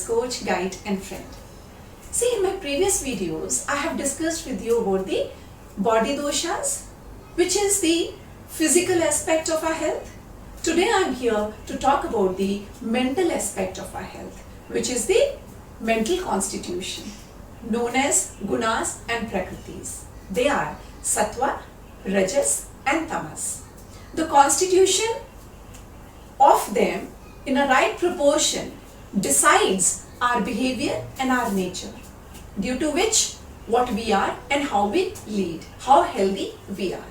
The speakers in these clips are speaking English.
coach, guide and friend. See, in my previous videos, I have discussed with you about the body doshas, which is the physical aspect of our health. Today I am here to talk about the mental aspect of our health, which is the mental constitution, known as gunas and prakritis. They are sattva, rajas and tamas. The constitution of them in a right proportion decides our behavior and our nature, due to which what we are and how we lead, how healthy we are.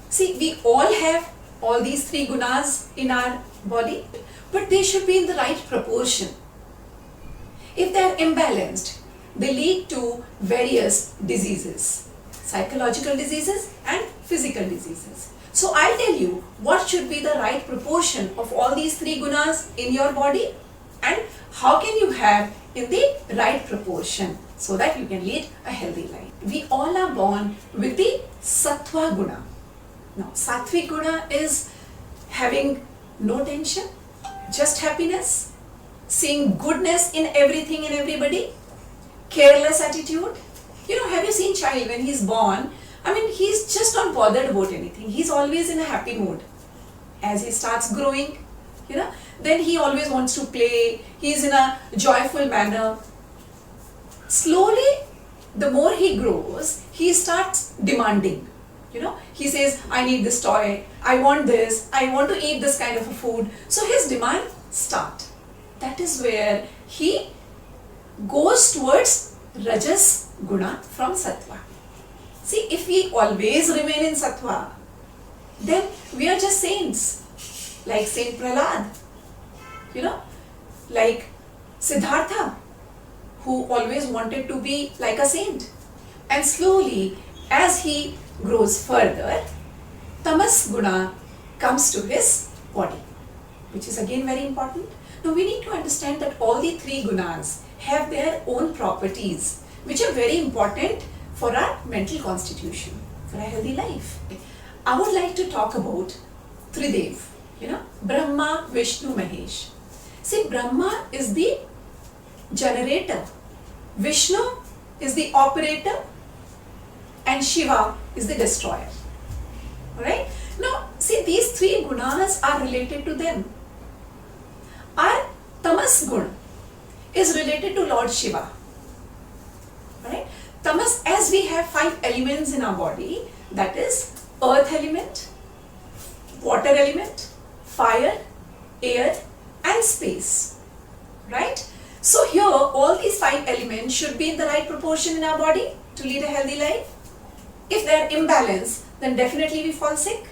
See, we all have all these three gunas in our body, but they should be in the right proportion. If they are imbalanced, they lead to various diseases, psychological diseases and physical diseases. So I'll tell you what should be the right proportion of all these three gunas in your body and how can you have in the right proportion so that you can lead a healthy life. We all are born with the sattva guna. Now, sattvic guna is having no tension, just happiness, seeing goodness in everything and everybody, careless attitude. You know, have you seen child when he's born? I mean, he's just not bothered about anything. He's always in a happy mood. As he starts growing, then he always wants to play. He's in a joyful manner. Slowly, the more he grows, he starts demanding. He says, I need this toy, I want this, I want to eat this kind of a food. So his demand starts. That is where he goes towards rajas guna from sattva. See, if we always remain in sattva, then we are just saints, like Saint Prahlad, like Siddhartha, who always wanted to be like a saint. And slowly, as he grows further, tamas guna comes to his body, which is again very important. Now we need to understand that all the three gunas have their own properties, which are very important for our mental constitution, for a healthy life. I would like to talk about Tridev, Brahma, Vishnu, Mahesh. See, Brahma is the generator, Vishnu is the operator, and Shiva is the destroyer. Alright? Now, see, these three gunas are related to them. Our tamas gun is related to Lord Shiva. Alright? Tamas, as we have 5 elements in our body, that is earth element, water element, fire, air and space. Right? So here, all these 5 elements should be in the right proportion in our body to lead a healthy life. If they are imbalanced, then definitely we fall sick,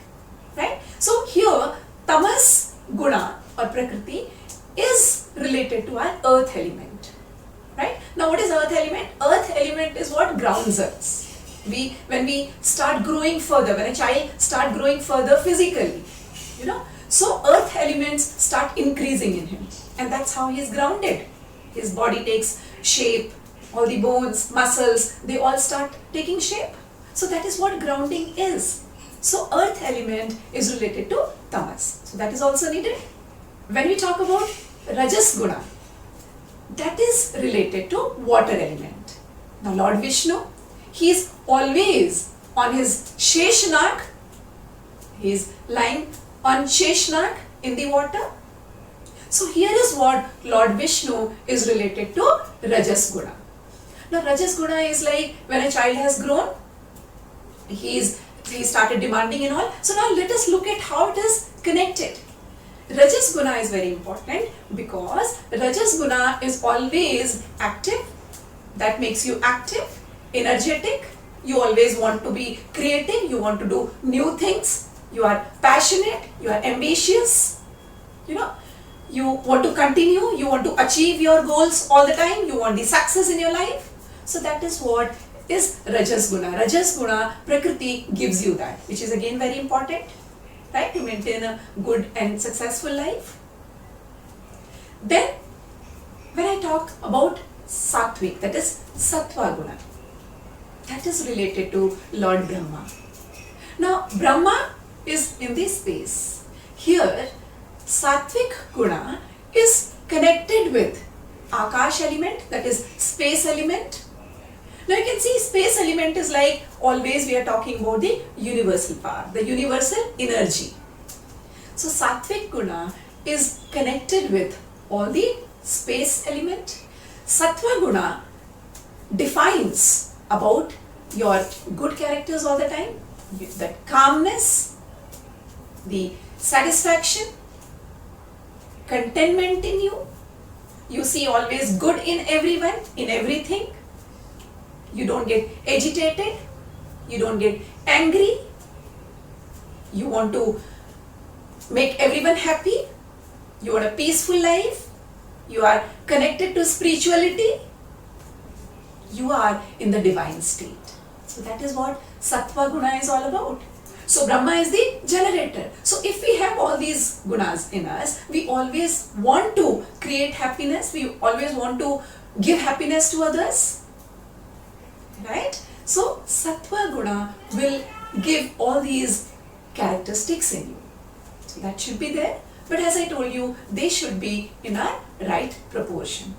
right? So here, tamas guna or prakriti is related to our earth element, right? Now what is earth element? Earth element is what grounds us. When we start growing further, when a child start growing further physically, so earth elements start increasing in him, and that's how he is grounded. His body takes shape, all the bones, muscles, they all start taking shape. So that is what grounding is. So earth element is related to tamas. So that is also needed. When we talk about rajas guna, that is related to water element. Now Lord Vishnu, he is always on his Sheshanag. He is lying on Sheshanag in the water. So here is what Lord Vishnu is related to rajas guna. Now rajas guna is like when a child has grown, he started demanding and all. So now let us look at how it is connected. Rajas guna is very important because rajas guna is always active. That makes you active, energetic. You always want to be creative. You want to do new things. You are passionate. You are ambitious. You want to continue. You want to achieve your goals all the time. You want the success in your life. So that is what is rajas guna. Rajas guna, prakriti gives you that, which is again very important, right, to maintain a good and successful life. Then, when I talk about sattvic, that is sattva guna, that is related to Lord Brahma. Now, Brahma is in this space. Here, sattvic guna is connected with Akash element, that is space element. Now you can see space element is like, always we are talking about the universal power, the universal energy. So Sattvic Guna is connected with all the space element. Sattva Guna defines about your good characters all the time, that calmness, the satisfaction, contentment in you. You see always good in everyone, in everything. You don't get agitated, you don't get angry. You want to make everyone happy. You want a peaceful life. You are connected to spirituality. You are in the divine state. So that is what Sattva Guna is all about. So Brahma is the generator. So if we have all these gunas in us, we always want to create happiness. We always want to give happiness to others. Right? So Sattva Guna will give all these characteristics in you. So that should be there. But as I told you, they should be in a right proportion.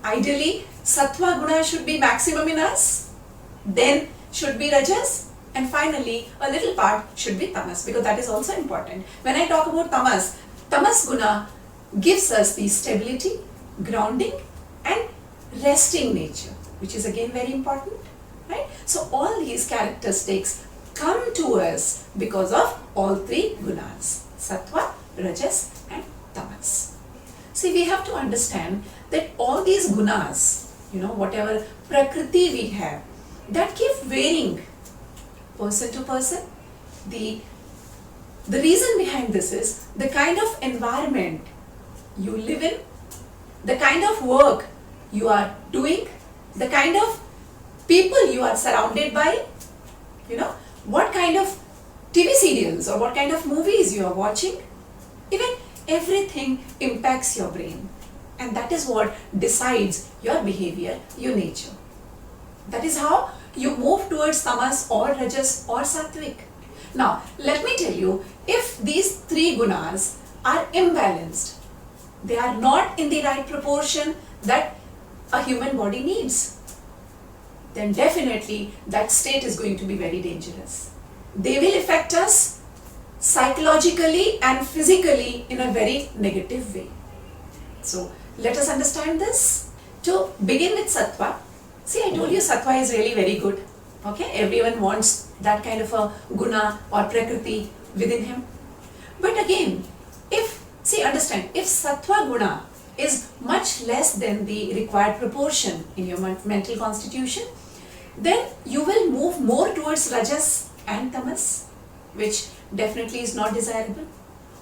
Ideally, Sattva Guna should be maximum in us. Then should be Rajas. And finally, a little part should be Tamas, because that is also important. When I talk about Tamas, Tamas Guna gives us the stability, grounding and resting nature, which is again very important. Right? So all these characteristics come to us because of all three gunas, Sattva, Rajas and Tamas. See, we have to understand that all these gunas, whatever Prakriti we have, that keep varying person to person. The reason behind this is the kind of environment you live in, the kind of work you are doing, the kind of people you are surrounded by, what kind of TV serials or what kind of movies you are watching. Even everything impacts your brain, and that is what decides your behavior, your nature. That is how you move towards Tamas or Rajas or Sattvic. Now, let me tell you, if these three gunas are imbalanced, they are not in the right proportion that a human body needs, then definitely that state is going to be very dangerous. They will affect us psychologically and physically in a very negative way. So, let us understand this. To begin with Sattva, see, I told you Sattva is really very good. Okay, everyone wants that kind of a guna or prakriti within him. But again, understand, if Sattva Guna is much less than the required proportion in your mental constitution, then you will move more towards Rajas and Tamas, which definitely is not desirable.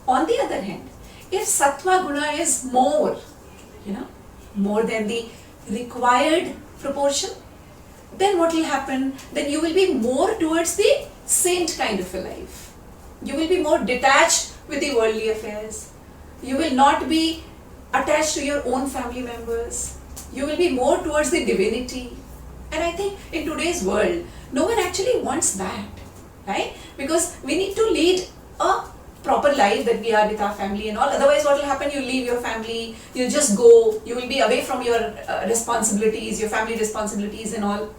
On the other hand, if Sattva Guna is more than the required proportion, then what will happen? Then you will be more towards the saint kind of a life. You will be more detached with the worldly affairs. You will not be attached to your own family members. You will be more towards the divinity. And I think in today's world, no one actually wants that, right? Because we need to lead a proper life that we are with our family and all. Otherwise, what will happen? You leave your family, you just go, you will be away from your responsibilities, your family responsibilities and all.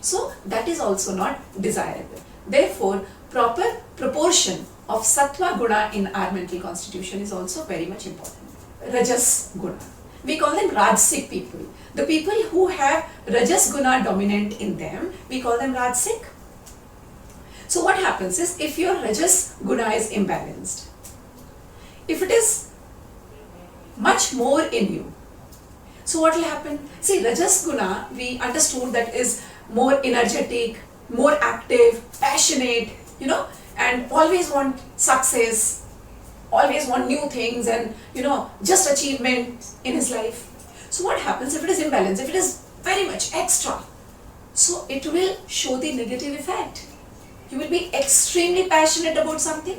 So that is also not desirable. Therefore, proper proportion of Sattva Guna in our mental constitution is also very much important. Rajas Guna. We call them Rajasic people. The people who have Rajas Guna dominant in them, we call them Rajasic. So what happens is, if your Rajas Guna is imbalanced, if it is much more in you, so what will happen? See, Rajas Guna, we understood that is more energetic, more active, passionate, and always want success, always want new things and, just achievement in his life. So what happens if it is imbalanced, if it is very much extra? So it will show the negative effect. You will be extremely passionate about something.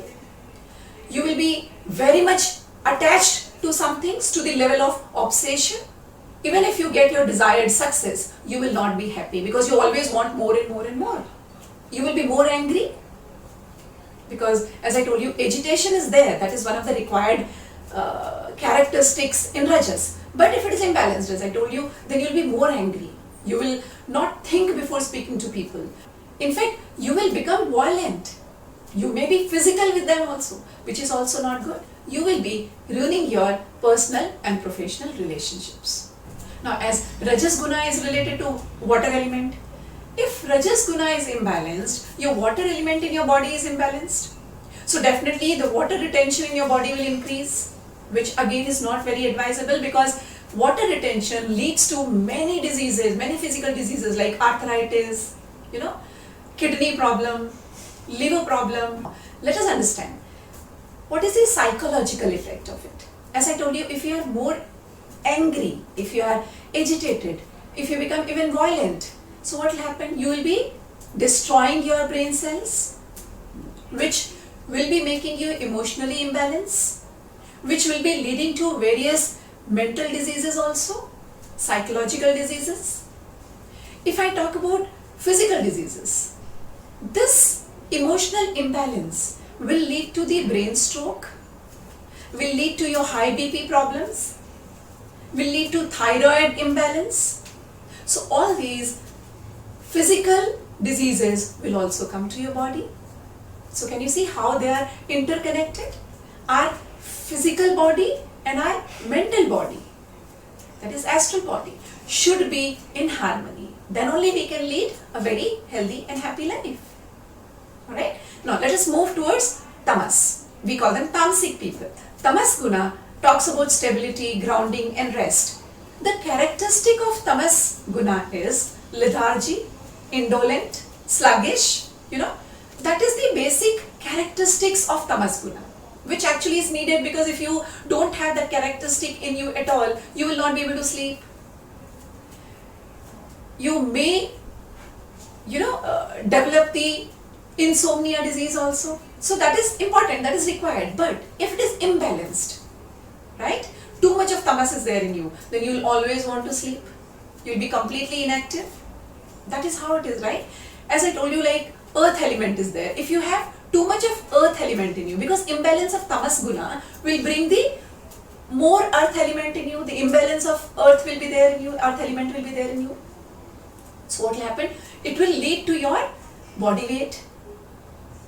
You will be very much attached to some things to the level of obsession. Even if you get your desired success, you will not be happy because you always want more and more and more. You will be more angry because, as I told you, agitation is there. That is one of the required characteristics in Rajas. But if it is imbalanced, as I told you, then you'll be more angry. You will not think before speaking to people. In fact, you will become violent. You may be physical with them also, which is also not good. You will be ruining your personal and professional relationships. Now, as Rajas Guna is related to water element, if Rajas Guna is imbalanced, your water element in your body is imbalanced. So definitely the water retention in your body will increase, which again is not very advisable, because water retention leads to many diseases, many physical diseases like arthritis, kidney problem, liver problem. Let us understand what is the psychological effect of it. As I told you, if you are more angry, if you are agitated, if you become even violent, so what will happen? You will be destroying your brain cells, which will be making you emotionally imbalanced, which will be leading to various mental diseases also, psychological diseases. If I talk about physical diseases, this emotional imbalance will lead to the brain stroke, will lead to your high BP problems, will lead to thyroid imbalance. So all these physical diseases will also come to your body. So can you see how they are interconnected? Our physical body and our mental body, that is astral body, should be in harmony. Then only we can lead a very healthy and happy life. Alright? Now let us move towards tamas. We call them tamasic people. Tamas guna talks about stability, grounding and rest. The characteristic of tamas guna is lethargy, indolent, sluggish, that is the basic characteristics of tamas guna, which actually is needed, because if you don't have that characteristic in you at all, you will not be able to sleep. You may, develop the insomnia disease also. So that is important, that is required. But if it is imbalanced, right, too much of tamas is there in you, then you will always want to sleep. You will be completely inactive. That is how it is, right? As I told you, like earth element is there. If you have too much of earth element in you, because imbalance of tamas guna will bring the more earth element in you, the imbalance of earth will be there in you, earth element will be there in you. So what will happen? It will lead to your body weight.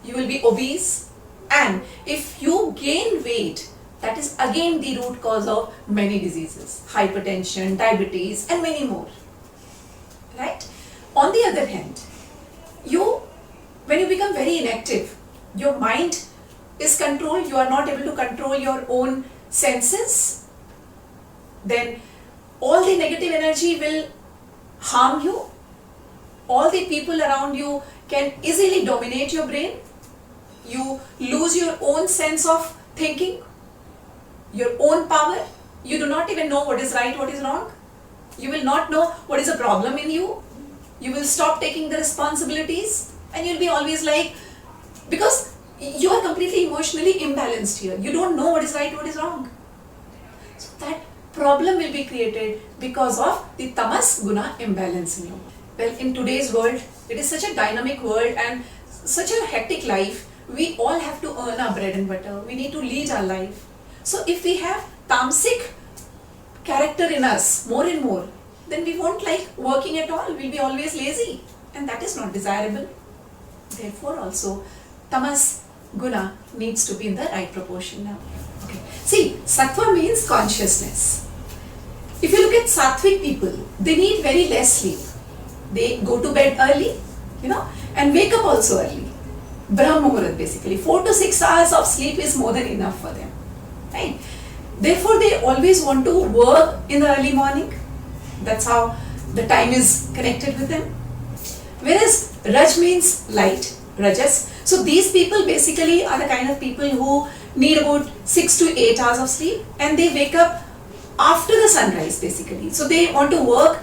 You will be obese, and if you gain weight, that is again the root cause of many diseases, hypertension, diabetes and many more, right? On the other hand, when you become very inactive, your mind is controlled, you are not able to control your own senses, then all the negative energy will harm you. All the people around you can easily dominate your brain. You lose your own sense of thinking, your own power. You do not even know what is right, what is wrong. You will not know what is a problem in you. You will stop taking the responsibilities, and you'll be always like, because you are completely emotionally imbalanced here. You don't know what is right, what is wrong. So that problem will be created because of the tamas guna imbalance in you. Well, in today's world, it is such a dynamic world and such a hectic life. We all have to earn our bread and butter. We need to lead our life. So if we have tamasic character in us more and more, then we won't like working at all. We'll be always lazy, and that is not desirable. Therefore also, tamas guna needs to be in the right proportion now. Okay. See, sattva means consciousness. If you look at sattvic people, they need very less sleep. They go to bed early, and wake up also early. Brahma Muhurat basically. 4 to 6 hours of sleep is more than enough for them. Right? Therefore, they always want to work in the early morning. That's how the time is connected with them. Whereas Raj means light, Rajas. So these people basically are the kind of people who need about 6 to 8 hours of sleep, and they wake up after the sunrise basically. So they want to work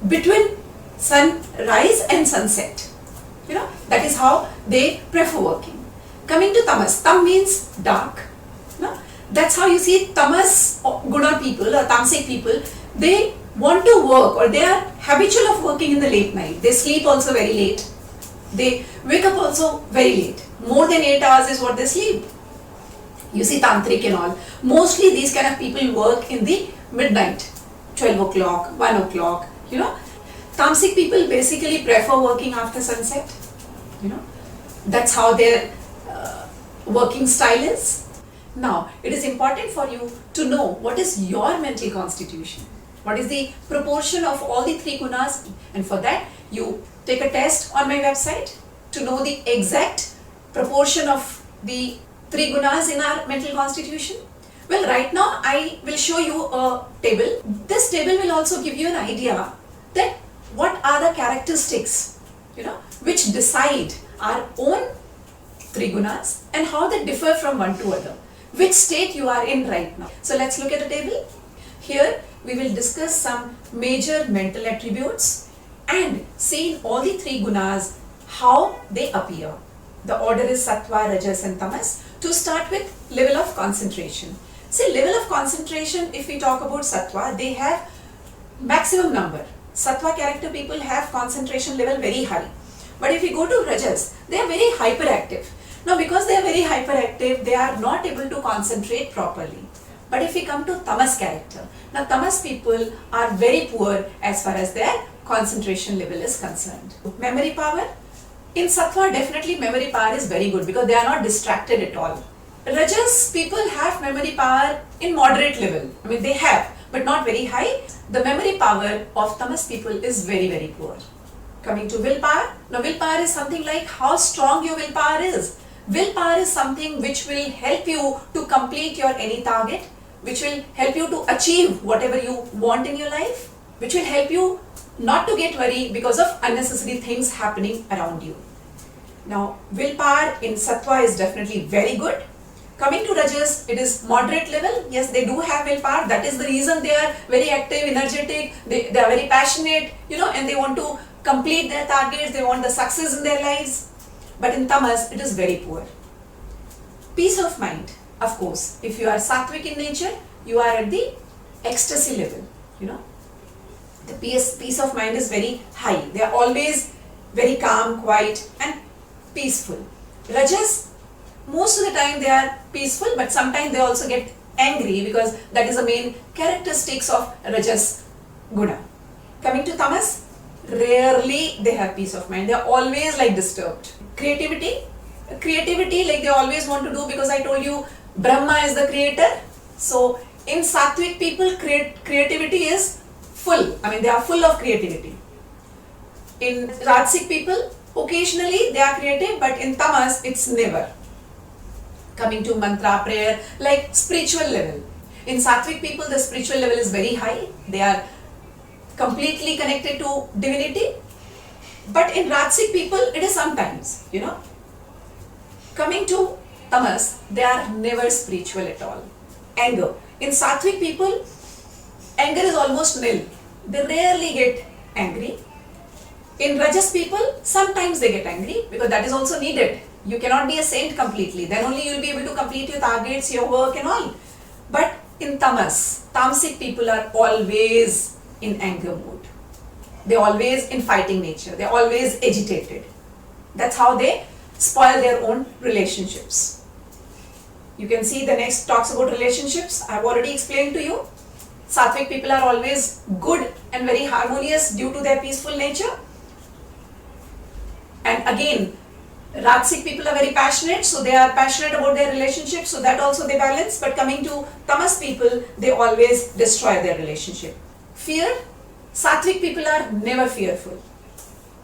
between sunrise and sunset. That is how they prefer working. Coming to tamas, tam means dark. That's how you see tamas guna people or tamasic people, they want to work, or they are habitual of working in the late night. They sleep also very late. They wake up also very late. More than 8 hours is what they sleep. You see tantric and all. Mostly these kind of people work in the midnight. 12 o'clock, 1 o'clock, you know. Tamasic people basically prefer working after sunset, you know. That's how their working style is. Now, it is important for you to know what is your mental constitution. What is the proportion of all the three gunas, and for that you take a test on my website to know the exact proportion of the three gunas in our mental constitution. Well, right now I will show you a table. This table will also give you an idea that what are the characteristics, you know, which decide our own three gunas and how they differ from one to other, which state you are in right now. So let's look at the table. Here we will discuss some major mental attributes and see in all the three gunas how they appear. The order is sattva, rajas and tamas. To start with, level of concentration. See, level of concentration, if we talk about sattva, they have maximum number. Sattva character people have concentration level very high. But if we go to rajas, they are very hyperactive. Now because they are very hyperactive, they are not able to concentrate properly. But if we come to tamas character, now tamas people are very poor as far as their concentration level is concerned. Memory power, in sattva definitely memory power is very good because they are not distracted at all. Rajas people have memory power in moderate level. I mean they have, but not very high. The memory power of tamas people is very, very poor. Coming to willpower, now willpower is something like how strong your willpower is. Willpower is something which will help you to complete your any target, which will help you to achieve whatever you want in your life, which will help you not to get worried because of unnecessary things happening around you. Now, willpower in sattva is definitely very good. Coming to rajas, it is moderate level. Yes, they do have willpower. That is the reason they are very active, energetic, they are very passionate, you know, and they want to complete their targets, they want the success in their lives. But in tamas, it is very poor. Peace of mind, of course, if you are sattvic in nature, you are at the ecstasy level, you know. The peace of mind is very high. They are always very calm, quiet and peaceful. Rajas, most of the time they are peaceful, but sometimes they also get angry because that is the main characteristics of rajas guna. Coming to tamas, rarely they have peace of mind. They are always like disturbed. Creativity, like they always want to do, because I told you Brahma is the creator. So in sattvic people, creativity is full. I mean they are full of creativity. In rajasic people, occasionally they are creative, but in tamas it's never. Coming to mantra, prayer, like spiritual level. In sattvic people, the spiritual level is very high. They are completely connected to divinity. But in rajasic people, it is sometimes, you know. Coming to tamas, they are never spiritual at all. Anger. In sattvic people, anger is almost nil. They rarely get angry. In rajas people, sometimes they get angry because that is also needed. You cannot be a saint completely. Then only you will be able to complete your targets, your work and all. But in tamas, tamasic people are always in anger mode. They are always in fighting nature. They are always agitated. That's how they spoil their own relationships. You can see the next talks about relationships. I have already explained to you. Sattvic people are always good and very harmonious due to their peaceful nature. And again, rajasic people are very passionate, so they are passionate about their relationships, so that also they balance. But coming to tamas people, they always destroy their relationship. Fear, sattvic people are never fearful.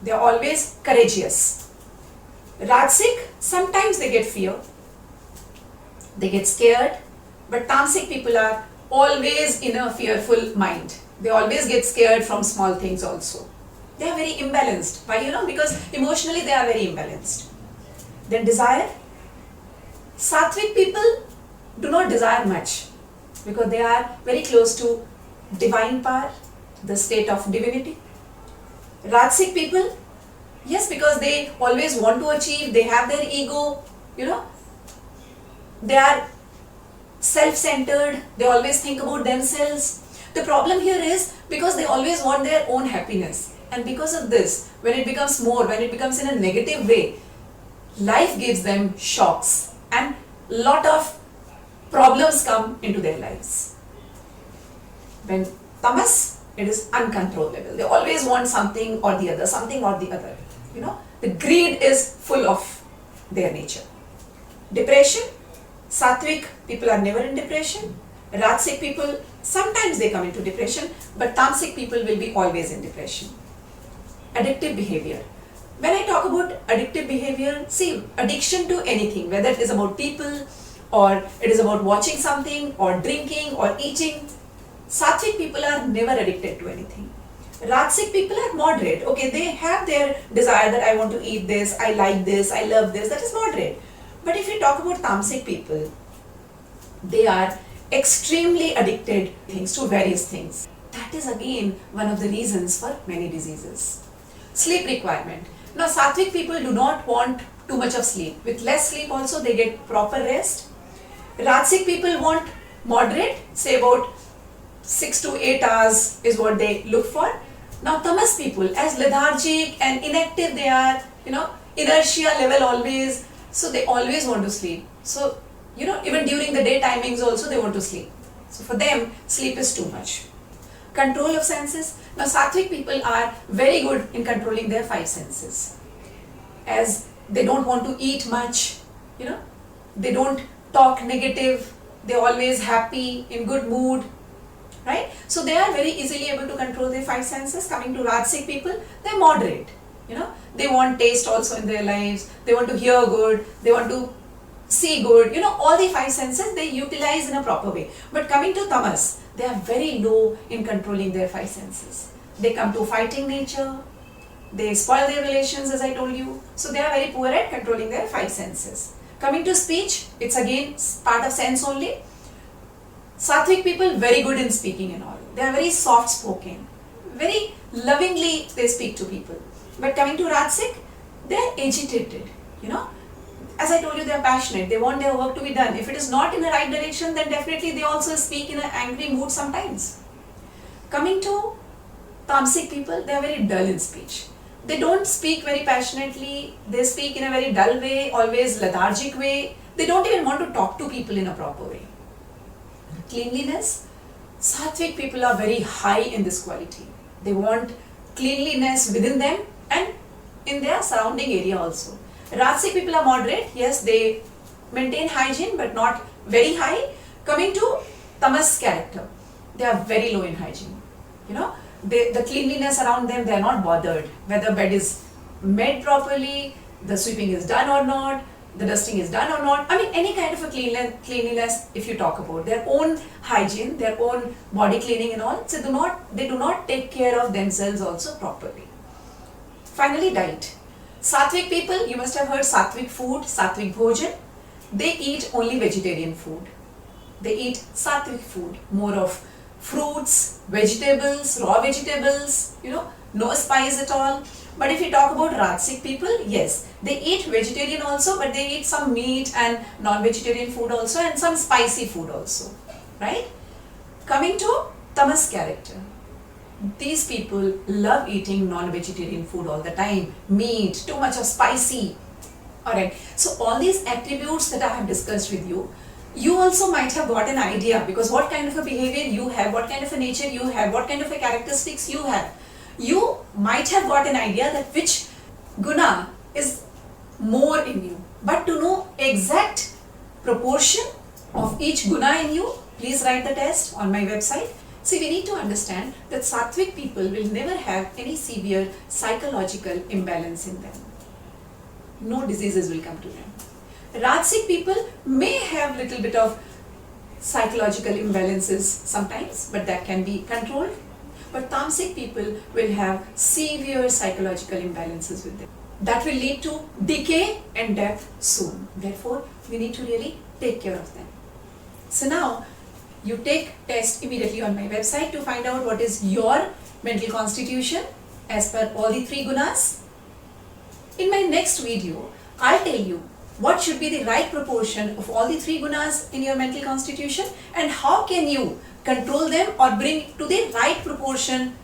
They are always courageous. Rajasic, sometimes they get fear. They get scared. But tamasic people are always in a fearful mind. They always get scared from small things also. They are very imbalanced. Why? You know, because emotionally they are very imbalanced. Then desire. Sattvic people do not desire much because they are very close to divine power, the state of divinity. Rajasic people, yes, because they always want to achieve, they have their ego, you know, they are self-centered, they always think about themselves. The problem here is because they always want their own happiness, and because of this, when it becomes more, when it becomes in a negative way, life gives them shocks and lot of problems come into their lives. When Tamas, it is uncontrollable. They always want something or the other, something or the other. You know, the greed is full of their nature. Depression, Sattvic people are never in depression. Rajasic people, sometimes they come into depression, but Tamasic people will be always in depression. Addictive behavior. When I talk about addictive behavior, see, addiction to anything, whether it is about people or it is about watching something or drinking or eating, Sattvic people are never addicted to anything. Rajasic people are moderate. Okay, they have their desire that I want to eat this, I like this, I love this, that is moderate. But if you talk about Tamasic people, they are extremely addicted to various things. That is again one of the reasons for many diseases. Sleep requirement. Now Sattvic people do not want too much of sleep. With less sleep also they get proper rest. Rajasic people want moderate, say about 6 to 8 hours is what they look for. Now Tamas people, as lethargic and inactive they are, inertia level always, so they always want to sleep. So, even during the day timings also they want to sleep. So for them, sleep is too much. Control of senses. Now Sattvic people are very good in controlling their 5 senses. As they don't want to eat much, they don't talk negative, they're always happy, in good mood, right? So they are very easily able to control their 5 senses. Coming to Rajasic people, they're moderate, they want taste also in their lives, they want to hear good, they want to see good, all the 5 senses they utilize in a proper way. But coming to Tamas, they are very low in controlling their 5 senses. They come to fighting nature, they spoil their relations as I told you, so they are very poor at controlling their 5 senses. Coming to speech, it's again part of sense only. Sattvic people very good in speaking and all. They are very soft spoken, very lovingly they speak to people. But coming to Rajasic, they are agitated, As I told you, they are passionate, they want their work to be done. If it is not in the right direction, then definitely they also speak in an angry mood sometimes. Coming to Tamasic people, they are very dull in speech. They don't speak very passionately, they speak in a very dull way, always lethargic way. They don't even want to talk to people in a proper way. Cleanliness. Sattvic people are very high in this quality. They want cleanliness within them and in their surrounding area also. Rajasic people are moderate, yes, they maintain hygiene but not very high. Coming to Tamas character, they are very low in hygiene. The cleanliness around them, they are not bothered. Whether bed is made properly, the sweeping is done or not, the dusting is done or not. Any kind of a cleanliness if you talk about. Their own hygiene, their own body cleaning and all, so they do not take care of themselves also properly. Finally, diet. Sattvic people, you must have heard Sattvic food, Sattvic bhojan. They eat only vegetarian food. They eat Sattvic food, more of fruits, vegetables, raw vegetables, no spice at all. But if you talk about Rajasic people, yes, they eat vegetarian also, but they eat some meat and non-vegetarian food also and some spicy food also, right? Coming to Tamas character. These people love eating non-vegetarian food all the time, meat, too much of spicy. Alright, so all these attributes that I have discussed with you, you also might have got an idea, because what kind of a behavior you have, what kind of a nature you have, what kind of a characteristics you have, you might have got an idea that which guna is more in you. But to know exact proportion of each guna in you, please write the test on my website. See, we need to understand that Sattvic people will never have any severe psychological imbalance in them. No diseases will come to them. Rajasic people may have little bit of psychological imbalances sometimes, but that can be controlled. But Tamasic people will have severe psychological imbalances with them. That will lead to decay and death soon. Therefore, we need to really take care of them. So now, you take test immediately on my website to find out what is your mental constitution as per all the 3 gunas. In my next video, I'll tell you what should be the right proportion of all the 3 gunas in your mental constitution and how can you control them or bring to the right proportion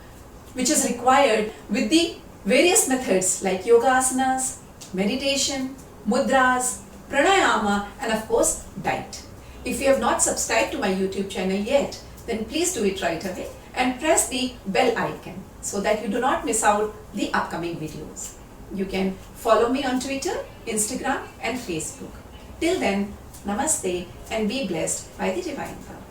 which is required with the various methods like yoga asanas, meditation, mudras, pranayama and of course diet. If you have not subscribed to my YouTube channel yet, then please do it right away and press the bell icon so that you do not miss out the upcoming videos. You can follow me on Twitter, Instagram and Facebook. Till then, namaste and be blessed by the Divine Love.